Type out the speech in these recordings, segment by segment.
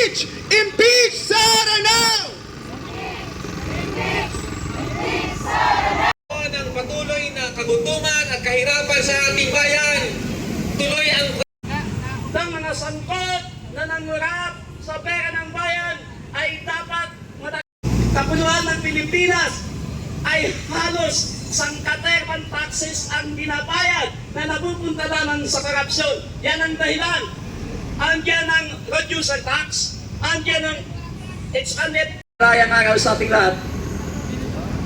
Impeach! Impeach Sara now! Ng patuloy na kagutuman at kahirapan sa ating bayan, tuloy ang ng mga sangkot na nangurap sa pera ng bayan ay dapat kapuluhan ng Pilipinas ay halos sangkateran taxes ang binabayad na napupunta lamang sa korupsyon. Yan ang dahilan. Andiyan ang producer tax, andiyan ang expanded. Rayang araw sa ating lahat.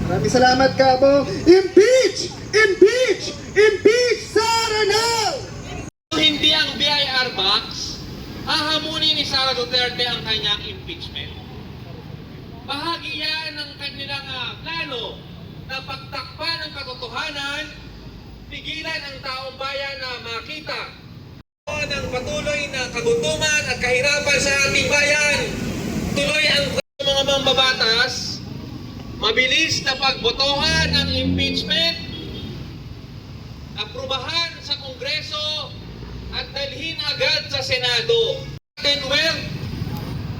Maraming salamat, Kabo. Impeach! Impeach! Impeach Sara now! hindi ang BIR box, hahamunin ni Sara Duterte ang kanyang impeachment. Bahagi yan ng kanilang plano na pagtakpan ng katotohanan, pigilan ang taong bayan na makita ng patuloy na kagutuman at kahirapan sa ating bayan. Tuloy ang mga mambabatas, mabilis na pagbotohan ng impeachment, aprubahan sa Kongreso at dalhin agad sa Senado. Wealth,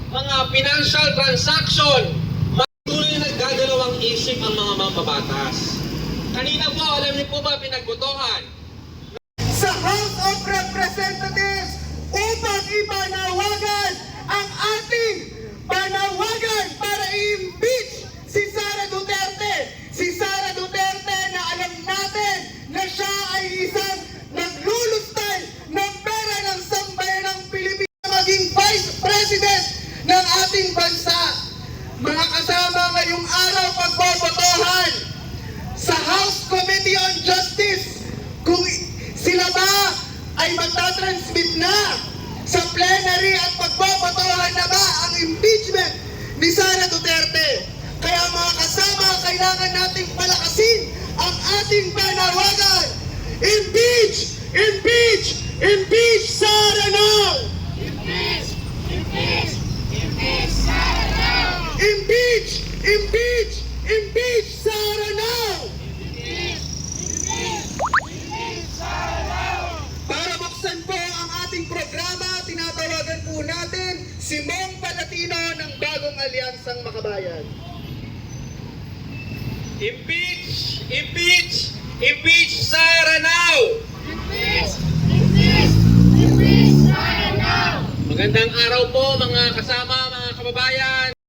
mga financial transaction, tuloy na nagdadalawang isip ang mga mambabatas. Kanina po, alam niyo po ba pinagbotohan? Sa House of Representatives upang ipanawagan ang ating panawagan para i-impeach si Sara Duterte. Si Sara Duterte na alam natin na siya ay isang naglulustay ng pera ng sambayanang Pilipinas maging Vice President ng ating bansa. Mga kasama, ngayong araw pagbobotohan sa House Committee on Justice, kung sila ba ay magtatransmit na sa plenary at pagbobotohan na ba ang impeachment ni Sara Duterte. Kaya mga kasama, kailangan nating palakasin ang ating panawagan. Impeach! Impeach! Impeach Sara now! Impeach! Impeach! Impeach Sara now! Impeach! Impeach! Impeach Sara now! Impeach! Impeach! Impeach Sara now! Para buksan po ang ating programa, tinatawagan po natin si Mong Palatino ng Bagong Alyansang Makabayan. Impeach! Impeach! Impeach Sara now! Impeach! Impeach! Impeach Sara now! Magandang araw po mga kasama, mga kababayan.